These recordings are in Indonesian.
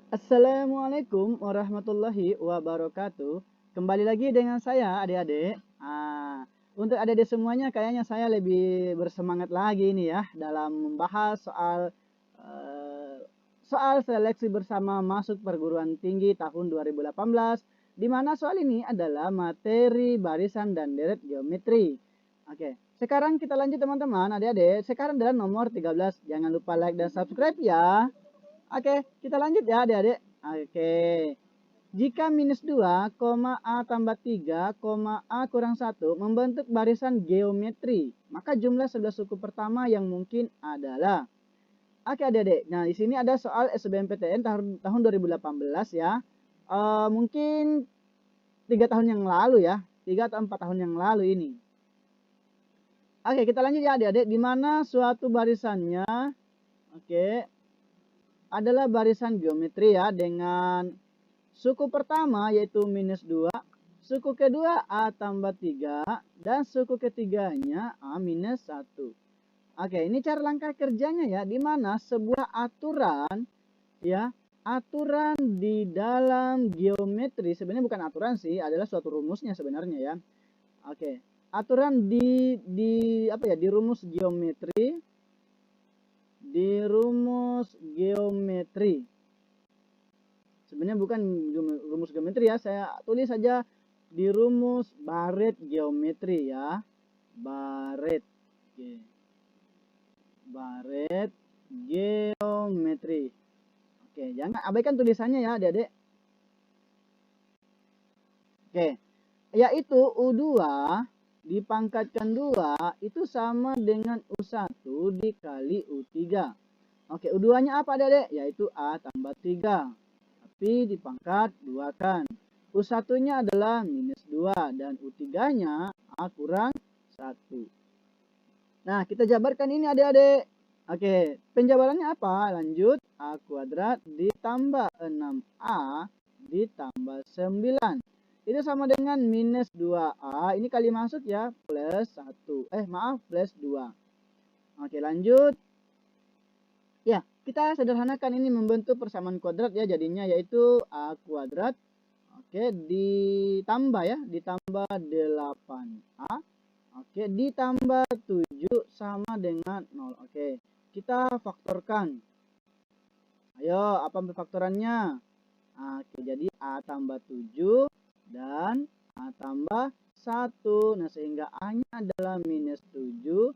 Assalamualaikum warahmatullahi wabarakatuh. Kembali lagi dengan saya adik-adik. Untuk adik-adik semuanya kayaknya saya lebih bersemangat lagi ini ya dalam membahas eh, soal seleksi bersama masuk perguruan tinggi tahun 2018, di mana soal ini adalah materi barisan dan deret geometri. Oke, sekarang kita lanjut teman-teman adik-adik. Sekarang adalah nomor 13. Jangan lupa like dan subscribe ya. Oke, kita lanjut ya adik-adik. Oke. Jika minus 2, A tambah 3, A kurang 1 membentuk barisan geometri, maka jumlah 11 suku pertama yang mungkin adalah. Oke adik-adik, nah di sini ada soal SBMPTN tahun 2018 ya. Mungkin 3 tahun yang lalu ya, 3 atau 4 tahun yang lalu ini. Oke, kita lanjut ya adik-adik, di mana suatu barisannya, oke, adalah barisan geometri ya dengan suku pertama yaitu minus 2, suku kedua A tambah 3, dan suku ketiganya A minus 1. Oke, ini cara langkah kerjanya ya, di mana sebuah aturan ya, aturan di dalam geometri, sebenarnya bukan aturan sih, adalah suatu rumusnya sebenarnya ya. Oke, aturan di rumus geometri, sebenarnya bukan rumus geometri ya, saya tulis saja di rumus baret geometri ya, baret. Oke. Baret geometri. Oke, jangan abaikan tulisannya ya adik-adik. Oke, yaitu U2 dipangkatkan 2 itu sama dengan U1 dikali U3. Oke, U2-nya apa adik-adik? Yaitu A tambah 3. Tapi dipangkat 2 kan. U1-nya adalah minus 2 dan U3-nya A kurang 1. Nah, kita jabarkan ini adik-adik. Oke, penjabarannya apa? Lanjut, A kuadrat ditambah 6A ditambah 9. Itu sama dengan minus 2A. Ini kali masuk ya, plus 1. Plus 2. Oke, lanjut. Ya, kita sederhanakan ini membentuk persamaan kuadrat ya, jadinya yaitu A kuadrat. Oke, ditambah ya, ditambah 8A. Oke, ditambah 7 sama dengan 0. Oke, kita faktorkan. Ayo, apa faktorannya? Oke, jadi A tambah 7 dan A tambah 1. Nah, sehingga A-nya adalah minus 7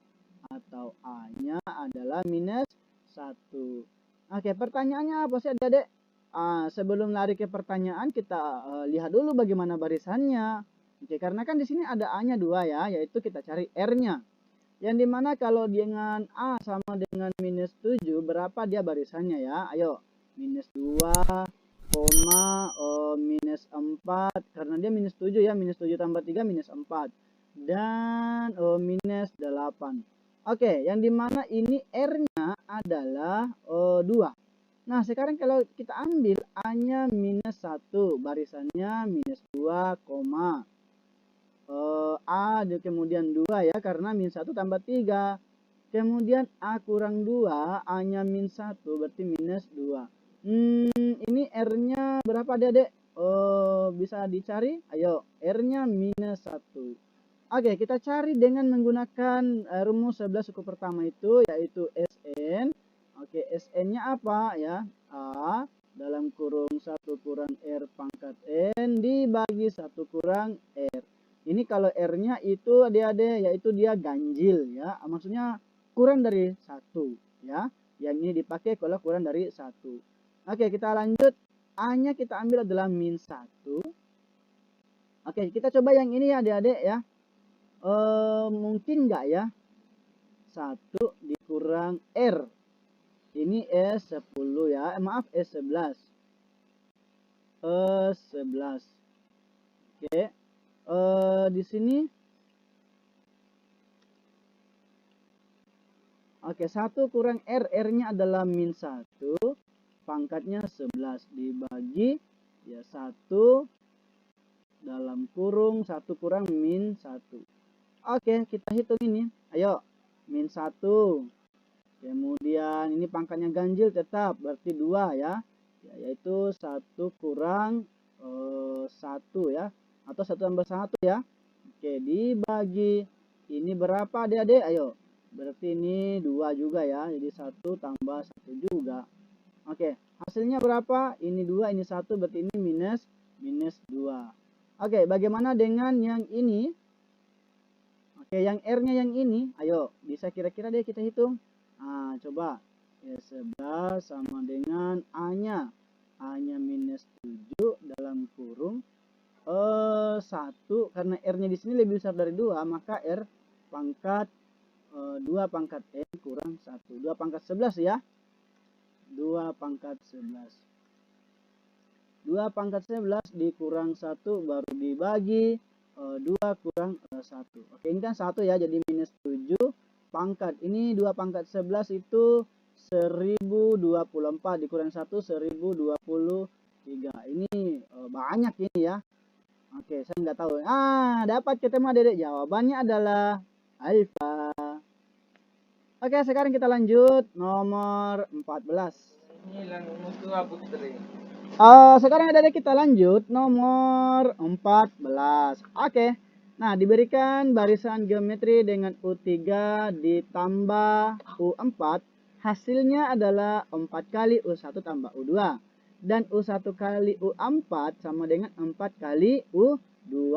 atau A-nya adalah minus 1. Oke, pertanyaannya apa sih adik-adik? Sebelum lari ke pertanyaan, kita lihat dulu bagaimana barisannya. Oke, karena kan di sini ada A-nya 2 ya, yaitu kita cari R-nya. Yang dimana kalau dengan A sama dengan minus 7, berapa dia barisannya ya? Ayo, minus 2, minus 4, karena dia minus 7 ya, minus 7 tambah 3 minus 4. Dan minus 8. Oke, yang dimana ini R-nya adalah 2. Nah, sekarang kalau kita ambil A-nya minus 1, barisannya minus 2, A kemudian 2 ya, karena min 1 tambah 3. Kemudian A kurang 2, A-nya min 1, berarti minus 2. Ini R-nya berapa adik-adik? Bisa dicari? Ayo, R-nya minus 1. Oke, kita cari dengan menggunakan rumus 11 suku pertama itu, yaitu Sn. Oke, Sn-nya apa ya? A dalam kurung 1 kurang R pangkat N dibagi 1 kurang R. Ini kalau R-nya itu adik-adik, yaitu dia ganjil ya. Maksudnya kurang dari 1 ya. Yang ini dipakai kalau kurang dari 1. Oke, kita lanjut. A-nya kita ambil adalah min 1. Oke, kita coba yang ini ya adik-adik ya. Mungkin enggak ya? 1 dikurang R. Ini S10 ya. S11. S11. Oke. Di sini oke, 1 kurang R, R-nya adalah min 1, pangkatnya 11 dibagi ya 1 dalam kurung 1 kurang min 1. Oke, kita hitung ini. Ayo, min 1. Kemudian ini pangkatnya ganjil tetap, berarti 2 ya. ya, yaitu 1 kurang 1 ya, atau 1 tambah 1 ya. Oke, dibagi ini berapa adik-adik? Ayo, berarti ini 2 juga ya, jadi 1 tambah 1 juga. Oke, hasilnya berapa? Ini 2, ini 1, berarti ini minus 2. Oke, bagaimana dengan yang ini? Oke, yang R-nya yang ini, ayo, bisa kira-kira deh kita hitung. Nah, coba. Ya, 11 sama dengan A-nya. A-nya minus 7 dalam kurung 1, karena R-nya di sini lebih besar dari 2, maka R pangkat 2 pangkat N kurang 1. 2 pangkat 11 ya. 2 pangkat 11. 2 pangkat 11 dikurang 1 baru dibagi 2 kurang 1. Oke, ini kan 1 ya, jadi minus 7 pangkat. Ini 2 pangkat 11 itu 1024 dikurang 1 1023. Ini banyak ini ya. Oke, saya nggak tahu. Dapat ketemu Dedek. Jawabannya adalah alfa. Oke, sekarang kita lanjut nomor 14. Sekarang Dedek kita lanjut nomor 14. Oke. Nah, diberikan barisan geometri dengan U3 ditambah U4. Hasilnya adalah 4 kali U1 tambah U2. Dan U1 kali U4 sama dengan 4 kali U2.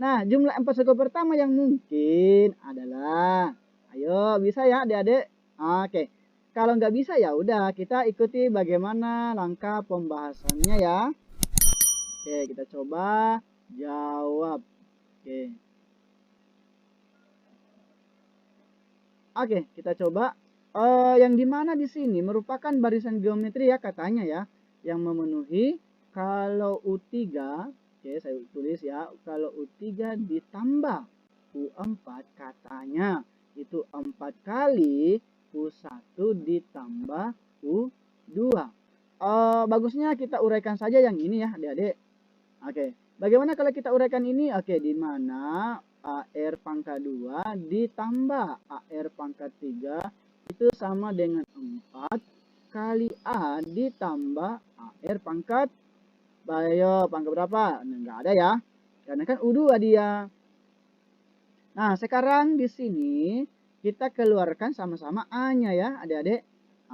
Nah, jumlah 4 suku pertama yang mungkin adalah, ayo bisa ya adik-adik? Oke. Kalau nggak bisa ya udah kita ikuti bagaimana langkah pembahasannya ya. Oke, kita coba jawab. Oke, kita coba. Yang dimana di sini merupakan barisan geometri ya katanya ya, yang memenuhi kalau U3, oke saya tulis ya, kalau U3 ditambah U4 katanya itu 4 kali U1 ditambah U2. Bagusnya kita uraikan saja yang ini ya adik-adik. Oke, bagaimana kalau kita uraikan ini? Oke, di mana AR pangkat 2 ditambah AR pangkat 3 itu sama dengan 4 kali A ditambah AR pangkat, ayo pangkat berapa? Nah, nggak ada ya, karena kan U2 dia. Nah, sekarang di sini kita keluarkan sama-sama A-nya ya adik-adik.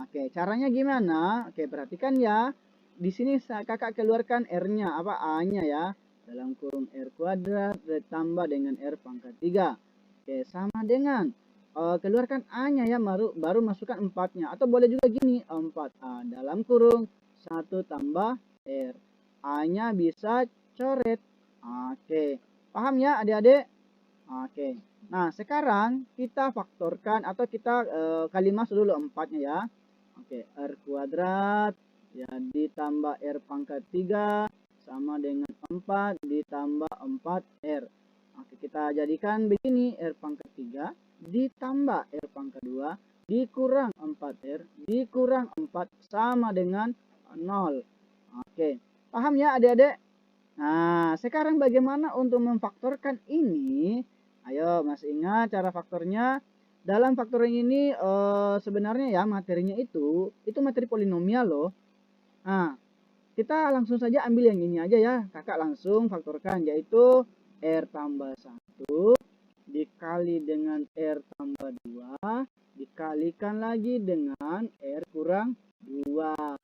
Oke, caranya gimana? Oke, perhatikan ya. Di sini kakak keluarkan R-nya, apa A-nya ya. Dalam kurung R kuadrat ditambah dengan R pangkat 3. Oke, sama dengan keluarkan A-nya ya, baru masukkan 4-nya. Atau boleh juga gini, 4A dalam kurung 1 tambah R. A-nya bisa coret. Oke, paham ya adik-adik? Oke. Nah, sekarang kita faktorkan atau kita kali masuk dulu 4-nya ya. Oke, R kuadrat ya ditambah R pangkat 3 sama dengan 4 ditambah 4R. Oke, kita jadikan begini, R pangkat 3 ditambah R pangkat 2 dikurang 4R dikurang 4 sama dengan 0. Oke, paham ya adik-adik? Nah, sekarang bagaimana untuk memfaktorkan ini? Ayo, masih ingat cara faktornya? Dalam faktoring ini sebenarnya ya materinya itu materi polinomial loh. Nah, kita langsung saja ambil yang ini aja ya. Kakak langsung faktorkan, yaitu R tambah 1 dikali dengan R tambah 2 dikalikan lagi dengan R kurang 2.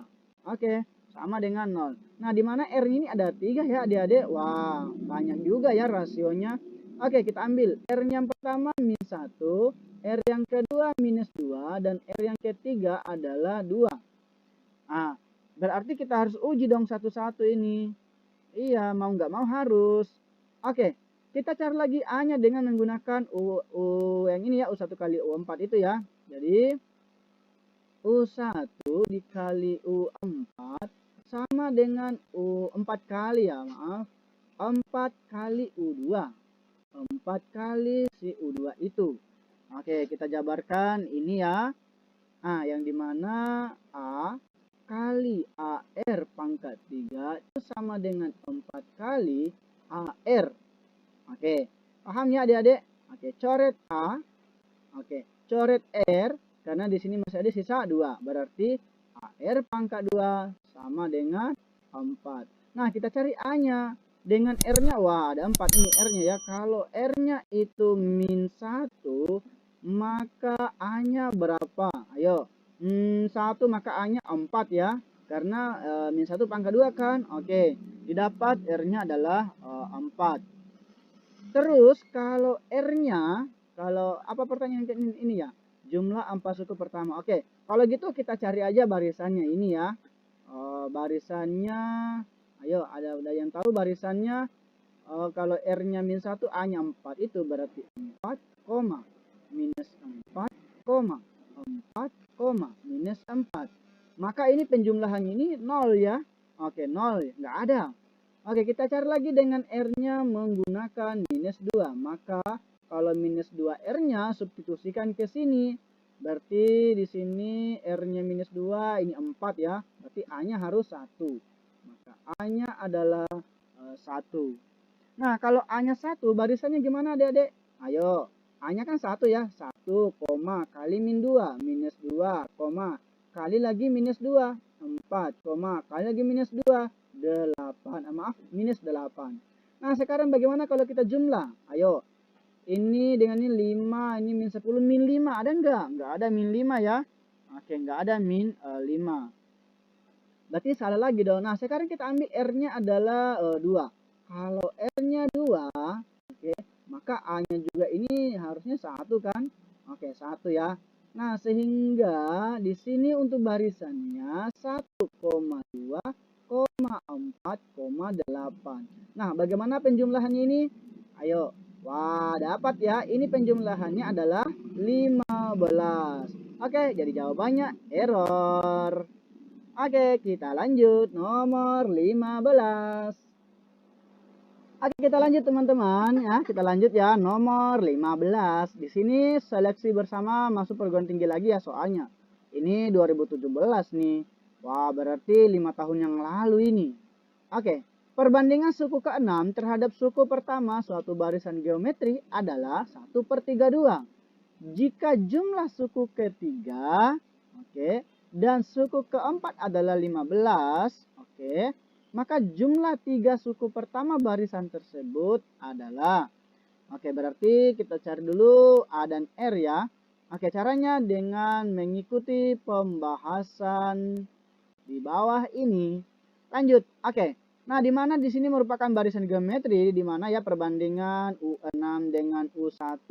Oke, sama dengan 0. Nah, di mana R ini ada 3 ya adik-adik. Wah, banyak juga ya rasionya. Oke, kita ambil. R yang pertama minus 1, R yang kedua minus 2, dan R yang ketiga adalah 2. Nah, berarti kita harus uji dong satu-satu ini. Iya, mau nggak mau harus. Oke, kita cari lagi A-nya dengan menggunakan U yang ini ya, U1 kali U4 itu ya. Jadi, U1 dikali U4 sama dengan U4 kali ya, maaf. 4 kali U2. 4 kali si U2 itu. Oke, kita jabarkan ini ya. Nah, yang dimana A kali AR pangkat 3 itu sama dengan 4 kali AR. Oke, paham ya adik-adik? Oke, coret A. Oke, coret R. Karena di sini masih ada sisa 2. Berarti R pangkat 2 sama dengan 4. Nah, kita cari A-nya. Dengan R-nya, wah ada 4 ini R-nya ya. Kalau R-nya itu min 1, maka A-nya berapa? Ayo, 1 maka A-nya 4 ya. Karena min 1 pangkat 2 kan. Oke, didapat R-nya adalah 4. Terus kalau R-nya, kalau apa pertanyaan ini ya? Jumlah 4 suku pertama. Oke, kalau gitu kita cari aja barisannya ini ya. Barisannya, ayo ada yang tahu barisannya? Kalau R-nya min 1, A-nya 4, itu berarti 4, minus 4, 4, minus 4. Maka ini penjumlahan ini 0 ya. Oke, 0, nggak ada. Oke, kita cari lagi dengan R-nya menggunakan minus 2. Maka kalau minus 2 R-nya substitusikan ke sini. Berarti di sini R-nya minus 2, ini 4 ya. Berarti A-nya harus 1. Maka A-nya adalah 1. Nah, kalau A-nya 1, barisannya gimana adik-adik? Ayo, A-nya kan 1 ya. 1, kali min 2, minus 2, kali lagi minus 2, 4, kali lagi minus 2, 8. Maaf, minus 8. Nah, sekarang bagaimana kalau kita jumlah? Ayo, ini dengan ini 5, ini min 10, min 5. Ada enggak? Enggak ada min 5 ya. Oke, enggak ada min 5. Berarti salah lagi dong. Nah, sekarang kita ambil R-nya adalah 2. Kalau R-nya 2, oke, maka A-nya juga ini harusnya 1 kan? Oke, 1 ya. Nah, sehingga di sini untuk barisannya 1,2, 4,8. Nah, bagaimana penjumlahannya ini? Ayo. Wah, dapat ya. Ini penjumlahannya adalah 15. Oke, jadi jawabannya error. Oke, kita lanjut nomor 15. Oke, kita lanjut teman-teman ya. Kita lanjut ya nomor 15. Di sini seleksi bersama masuk perguruan tinggi lagi ya soalnya. Ini 2017 nih. Wah, berarti 5 tahun yang lalu ini. Oke, perbandingan suku ke-6 terhadap suku pertama suatu barisan geometri adalah 1/32. Jika jumlah suku ketiga, oke, dan suku keempat adalah 15, oke, maka jumlah 3 suku pertama barisan tersebut adalah, oke, berarti kita cari dulu A dan R ya. Oke, caranya dengan mengikuti pembahasan di bawah ini. Lanjut. Oke. Nah, di mana di sini merupakan barisan geometri, di mana ya perbandingan U6 dengan U1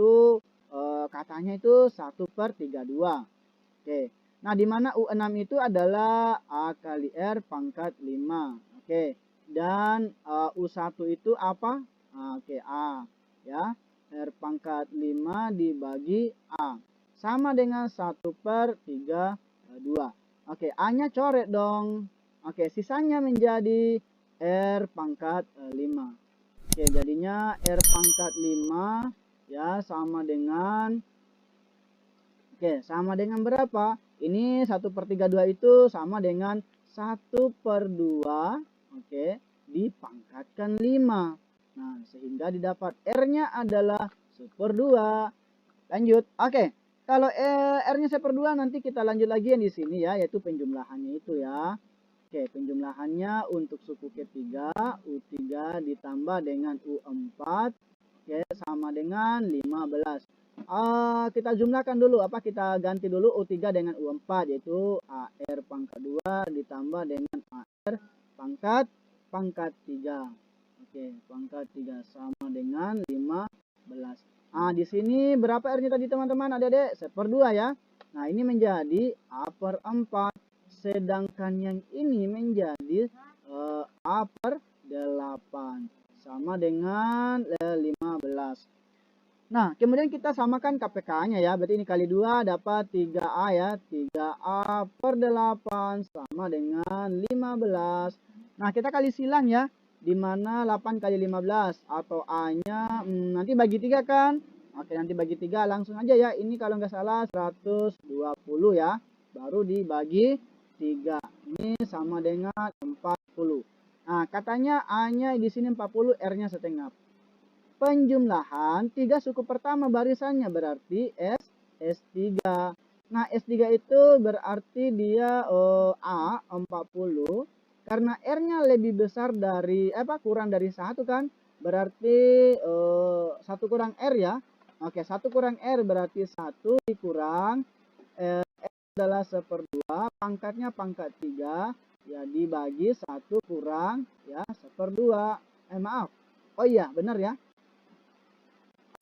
katanya itu 1/32. Oke. Nah, di mana U6 itu adalah A kali R pangkat 5. Oke. Dan U1 itu apa? Oke, A ya. R pangkat 5 dibagi A. Sama dengan 1/32. Oke, A-nya coret dong. Oke, sisanya menjadi R pangkat 5. Oke, jadinya R pangkat 5 ya sama dengan, oke, sama dengan berapa? Ini 1/32 itu sama dengan 1/2, oke, dipangkatkan 5. Nah, sehingga didapat R-nya adalah 1/2. Lanjut. Oke. Kalau R-nya 1/2 nanti kita lanjut lagi yang di sini ya, yaitu penjumlahannya itu ya. Oke, penjumlahannya untuk suku ketiga, U3 ditambah dengan U4, oke, sama dengan 15. Kita jumlahkan dulu, kita ganti dulu U3 dengan U4, yaitu AR pangkat 2 ditambah dengan AR pangkat 3. Oke, pangkat 3 sama dengan 15. Di sini berapa R-nya tadi teman-teman? Adik-adik, 1/2 ya. Nah, ini menjadi A/4. Sedangkan yang ini menjadi A/8. Sama dengan 15. Nah, kemudian kita samakan KPK-nya ya. Berarti ini kali 2 dapat 3A ya. 3A/8 sama dengan 15. Nah, kita kali silang ya. Di mana 8 kali 15 atau A-nya nanti bagi 3 kan? Oke, nanti bagi 3 langsung aja ya. Ini kalau nggak salah 120 ya. Baru dibagi 3. Ini sama dengan 40. Nah, katanya A-nya di sini 40, R-nya setengah. Penjumlahan 3 suku pertama barisannya berarti S3. Nah, S3 itu berarti dia A 40 karena R-nya lebih besar dari kurang dari 1 kan? Berarti 1 kurang R ya. Oke, 1 kurang R berarti 1 dikurang R adalah 1/2, pangkatnya pangkat 3 ya dibagi 1 kurang ya 1/2. Maaf. Oh iya, benar ya.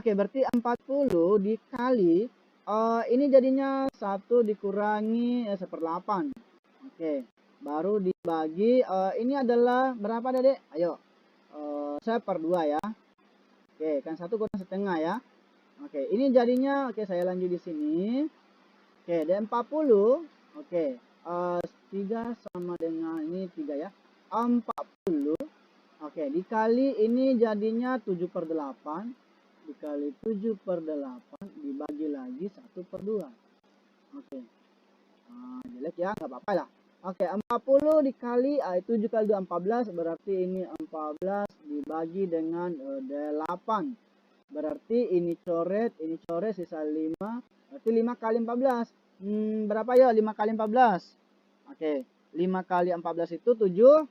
Oke, berarti 40 dikali ini jadinya 1 dikurangi 1/8. Oke, baru dibagi ini adalah berapa, Dedek? Ayo. 1/2 ya. Oke, kan 1 kurang setengah ya. Oke, ini jadinya oke saya lanjut di sini. Oke, dan 40. Oke, 3 sama dengan ini 3 ya. 40. Oke, dikali ini jadinya 7/8. Dikali 7/8 dibagi lagi 1/2. Oke. Jelek ya, nggak apa-apa lah. Oke, 40 dikali 7 kali 2 14, berarti ini 14 dibagi dengan 8. Berarti ini coret sisa 5. Berarti 5 kali 14. Berapa ya 5 kali 14? Oke, 5 kali 14 itu 70.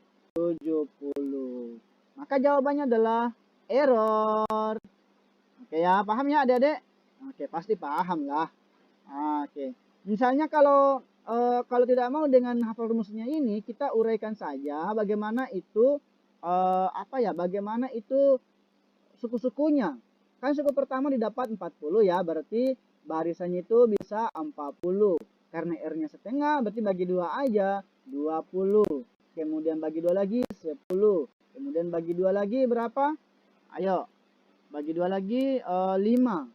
Maka jawabannya adalah error. Oke ya, paham ya adik-adik? Oke, pasti paham lah. Oke. Misalnya kalau tidak mau dengan hafal rumusnya ini, kita uraikan saja bagaimana itu bagaimana itu suku-sukunya. Kan suku pertama didapat 40 ya, berarti barisannya itu bisa 40. Karena R-nya setengah, berarti bagi 2 aja, 20. Kemudian bagi 2 lagi, 10. Kemudian bagi 2 lagi berapa? Ayo, bagi 2 lagi 5.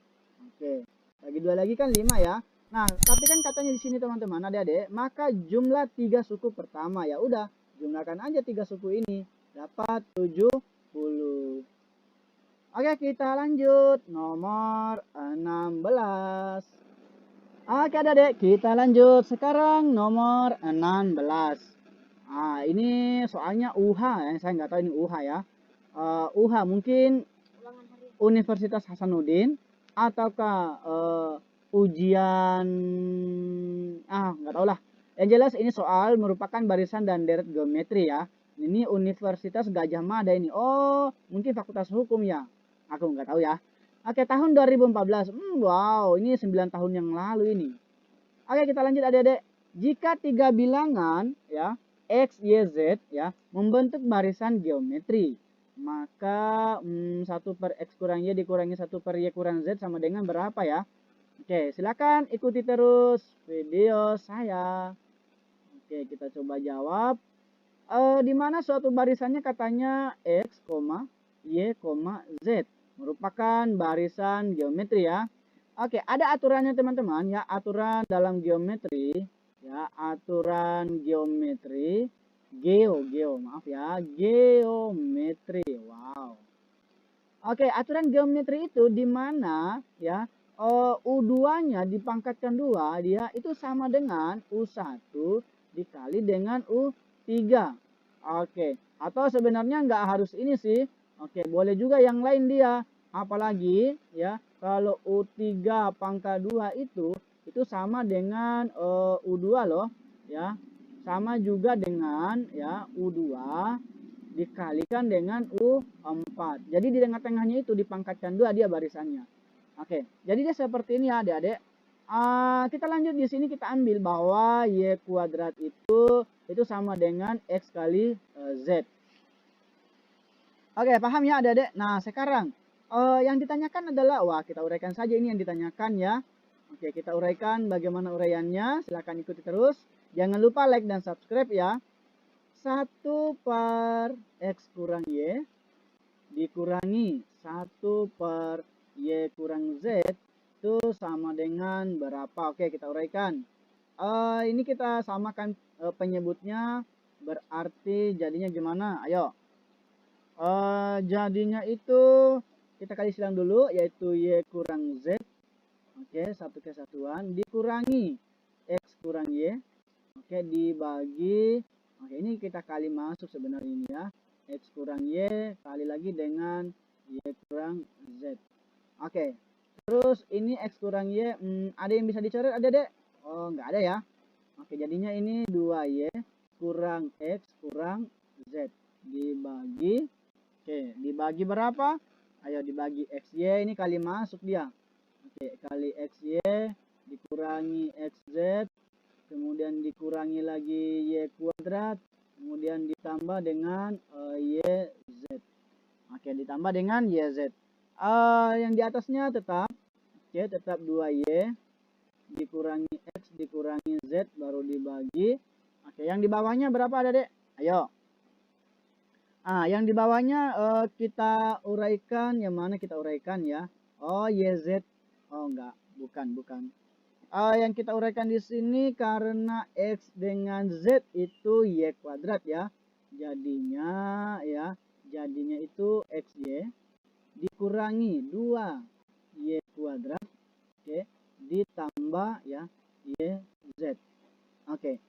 Oke, bagi 2 lagi kan 5 ya. Nah, tapi kan katanya di sini teman-teman, adik-adik, maka jumlah 3 suku pertama ya udah, jumlahkan aja 3 suku ini, dapat 70. Oke, kita lanjut nomor 16. Oke, adik-adik, kita lanjut sekarang nomor 16. Ini soalnya UH ya, saya nggak tahu ini UH ya. UH mungkin Universitas Hasanuddin ataukah ujian nggak tahu lah. Yang jelas ini soal merupakan barisan dan deret geometri ya. Ini Universitas Gajah Mada ini. Oh, mungkin Fakultas Hukum ya. Aku nggak tahu ya. Oke, tahun 2014. Wow, ini 9 tahun yang lalu ini. Oke, kita lanjut adik-adik. Jika 3 bilangan ya, X, Y, Z ya, membentuk barisan geometri, maka 1 per X kurang Y dikurangi 1 per Y kurang Z sama dengan berapa ya? Oke, silakan ikuti terus video saya. Oke, kita coba jawab. Di mana suatu barisannya katanya X, Y, Z merupakan barisan geometri ya. Oke, ada aturannya teman-teman ya, aturan dalam geometri ya, aturan geometri geometri. Wow. Oke, aturan geometri itu di mana ya U2-nya dipangkatkan 2, dia itu sama dengan U1 dikali dengan U3. Oke, atau sebenarnya nggak harus ini sih. Oke, boleh juga yang lain dia. Apalagi ya, kalau U3 pangkat 2 itu sama dengan U2 loh ya. Sama juga dengan ya U2 dikalikan dengan U4. Jadi di tengah-tengahnya itu dipangkatkan 2 dia barisannya. Oke, jadi dia seperti ini ya adik-adik. Kita lanjut di sini, kita ambil bahwa Y kuadrat itu sama dengan X kali Z. Oke, paham ya adik-adik? Nah, sekarang yang ditanyakan adalah, kita uraikan saja ini yang ditanyakan ya. Oke, kita uraikan bagaimana uraiannya. Silahkan ikuti terus. Jangan lupa like dan subscribe ya. 1 per X kurang Y dikurangi 1 per Y kurang Z itu sama dengan berapa? Oke, kita uraikan. Ini kita samakan penyebutnya, berarti jadinya gimana? Ayo. Jadinya itu kita kali silang dulu, yaitu Y kurang Z. Oke, satu kesatuan dikurangi X kurang Y. Oke, dibagi. Oke, ini kita kali masuk sebenarnya ini ya. X kurang Y kali lagi dengan Y kurang Z. Oke, terus ini X kurang Y. Ada yang bisa dicoret, ada dek? Oh, nggak ada ya. Oke, jadinya ini 2Y kurang X kurang Z dibagi. Oke, dibagi berapa? Ayo dibagi XY, ini kali masuk dia. Oke, kali XY dikurangi XZ, kemudian dikurangi lagi Y kuadrat, kemudian ditambah dengan YZ. Oke, ditambah dengan YZ. Yang di atasnya tetap, oke, tetap 2Y dikurangi X dikurangi Z baru dibagi. Oke, yang di bawahnya berapa Adek? Ayo. Yang di bawahnya kita uraikan, yang mana kita uraikan ya? Oh, YZ. Oh, enggak, bukan. Yang kita uraikan di sini karena X dengan Z itu Y kuadrat ya. Jadinya itu XY dikurangi 2Y kuadrat, oke, ditambah ya YZ. Oke.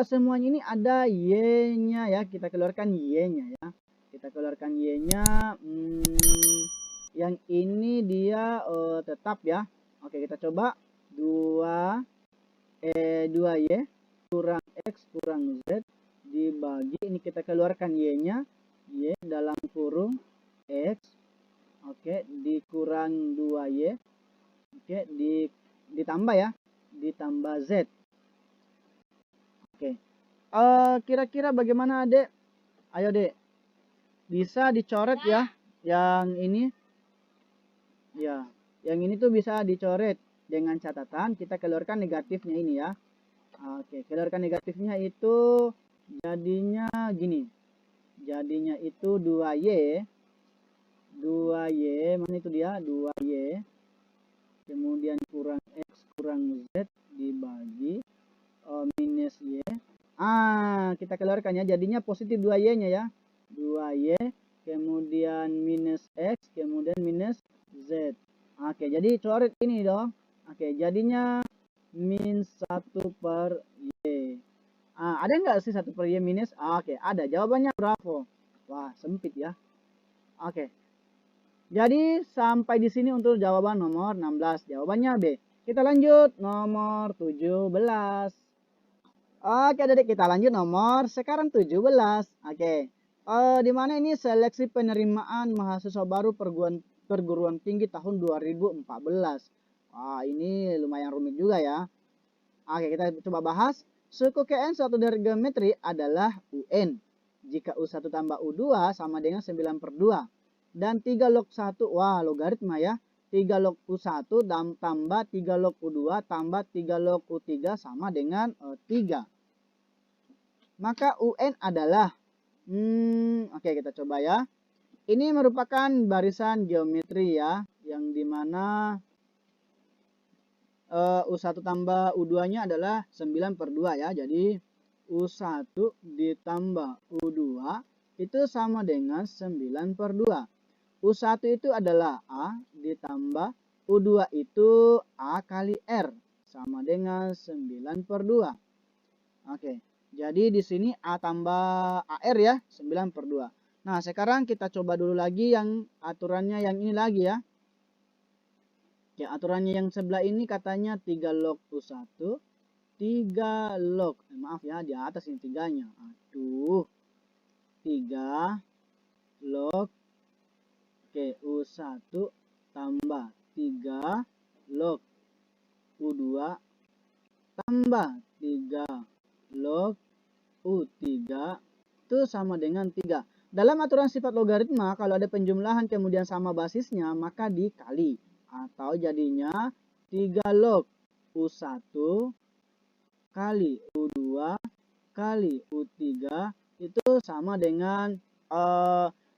Semuanya ini ada Y-nya ya, kita keluarkan Y-nya ya. Kita keluarkan Y-nya. Yang ini dia tetap ya. Oke, kita coba 2Y kurang X kurang Z dibagi, ini kita keluarkan Y-nya, Y dalam kurung X, oke, dikurang 2Y, oke, ditambah ya, ditambah Z. Oke, kira-kira bagaimana Adek? Ayo Dek, bisa dicoret ya, yang ini ya, yang ini tuh bisa dicoret dengan catatan kita keluarkan negatifnya ini ya. Oke, keluarkan negatifnya itu jadinya gini. Jadinya itu 2Y. 2Y, mana itu dia? 2Y. Kemudian kurang X kurang Z dibagi minus Y. Kita keluarkan ya. Jadinya positif 2Y-nya ya. 2Y, kemudian minus X, kemudian minus Z. Oke, jadi coret ini dong. Oke, jadinya min 1 per Y. Ada nggak sih 1 per Y minus? Oke, ada. Jawabannya bravo. Wah, sempit ya. Oke. Jadi sampai di sini untuk jawaban nomor 16. Jawabannya B. Kita lanjut nomor 17. Oke, Adik, kita lanjut nomor sekarang 17. Oke. Di mana ini seleksi penerimaan mahasiswa baru perguruan tinggi tahun 2014. Ini lumayan rumit juga ya. Oke, kita coba bahas. Suku KN suatu dari geometri adalah UN. Jika U1 tambah U2 sama dengan 9 per 2. Dan 3 log 1, logaritma ya. 3 log U1 tambah 3 log U2 tambah 3 log U3 sama dengan 3. Maka UN adalah, oke, kita coba ya. Ini merupakan barisan geometri ya. Yang dimana U1 tambah U2-nya adalah 9 per 2 ya. Jadi U1 ditambah U2 itu sama dengan 9 per 2. U1 itu adalah A ditambah U2 itu A kali R sama dengan 9 per 2. Oke, jadi di sini A tambah AR ya, 9 per 2. Nah, sekarang kita coba dulu lagi yang aturannya yang ini lagi ya. Ya, aturannya yang sebelah ini katanya 3 log U1, 3 log, maaf ya, di atas ini 3-nya. 3 log, oke, U1 tambah 3 log U2 tambah 3 log U3 itu sama dengan 3. Dalam aturan sifat logaritma, kalau ada penjumlahan kemudian sama basisnya, maka dikali. Atau jadinya 3 log U1 kali U2 kali U3 itu sama dengan,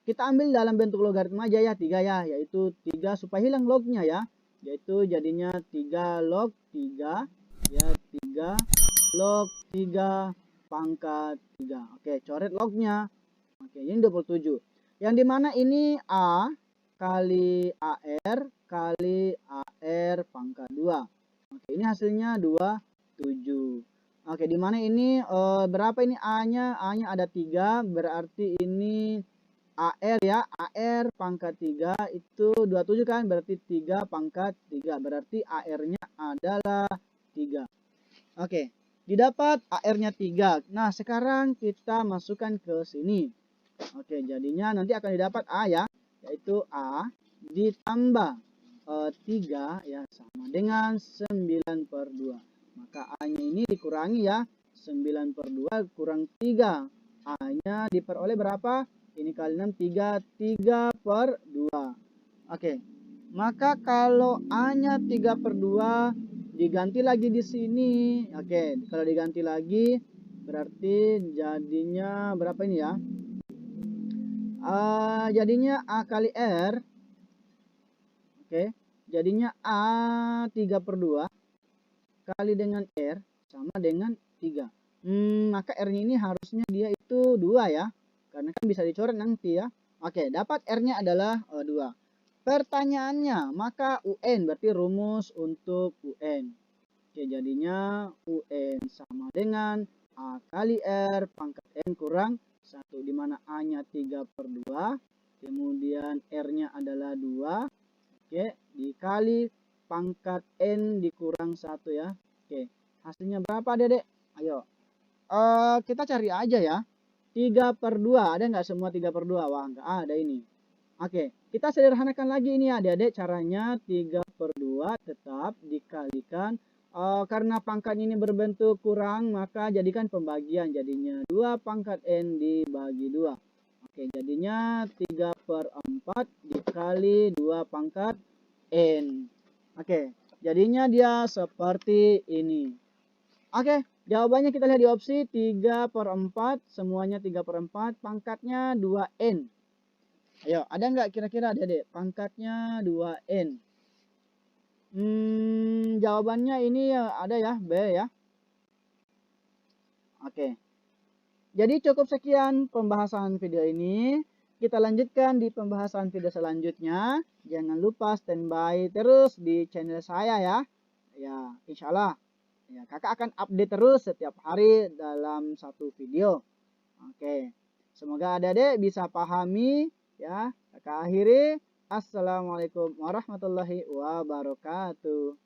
kita ambil dalam bentuk logaritma aja ya, 3 ya, yaitu 3 supaya hilang lognya ya. Yaitu jadinya 3 log 3 ya, 3 log 3 pangkat 3. Oke, coret lognya. Oke, ini 27. Yang dimana ini A kali AR kali AR pangkat 2. Oke, ini hasilnya 27. Oke, dimana ini berapa ini A-nya? A-nya ada 3, berarti ini AR ya, AR pangkat 3 itu 27 kan, berarti 3 pangkat 3, berarti AR-nya adalah 3. Oke, didapat AR-nya 3. Nah, sekarang kita masukkan ke sini. Oke, jadinya nanti akan didapat A ya, yaitu A ditambah 3 ya sama dengan 9/2. Maka A-nya ini dikurangi ya, 9/2 kurang 3. A-nya diperoleh berapa? Ini kali 6, 3/2. Oke, maka kalau A-nya 3/2 diganti lagi di sini. Oke, kalau diganti lagi berarti jadinya berapa ini ya? Jadinya A kali R. Oke, jadinya A 3/2 kali dengan R sama dengan 3. Maka R-nya ini harusnya dia itu 2 ya. Karena kan bisa dicoret nanti ya. Oke, dapat R-nya adalah 2. Pertanyaannya, maka UN berarti rumus untuk UN. Oke, jadinya UN sama dengan A kali R pangkat N kurang 1. Dimana A-nya 3/2. Kemudian R-nya adalah 2. Oke, dikali pangkat N dikurang 1 ya. Oke, hasilnya berapa Dedek? Ayo. Kita cari aja ya. 3/2. Ada nggak semua 3/2? Wah, nggak ada ini. Oke, kita sederhanakan lagi ini ya adik-adik. Caranya 3/2 tetap dikalikan. Karena pangkat ini berbentuk kurang, maka jadikan pembagian. Jadinya 2 pangkat N dibagi 2. Oke, jadinya 3/4 dikali 2 pangkat N. Oke, jadinya dia seperti ini. Oke, jawabannya kita lihat di opsi 3/4. Semuanya 3/4. Pangkatnya 2N. Ayo, ada nggak kira-kira adik-adik? Pangkatnya 2N. Jawabannya ini ada ya, B ya. Oke. Jadi cukup sekian pembahasan video ini. Kita lanjutkan di pembahasan video selanjutnya. Jangan lupa standby terus di channel saya ya. Ya, insya Allah. Ya, kakak akan update terus setiap hari dalam satu video. Oke. Semoga adik-adik bisa pahami ya. Kakak akhiri. Assalamualaikum warahmatullahi wabarakatuh.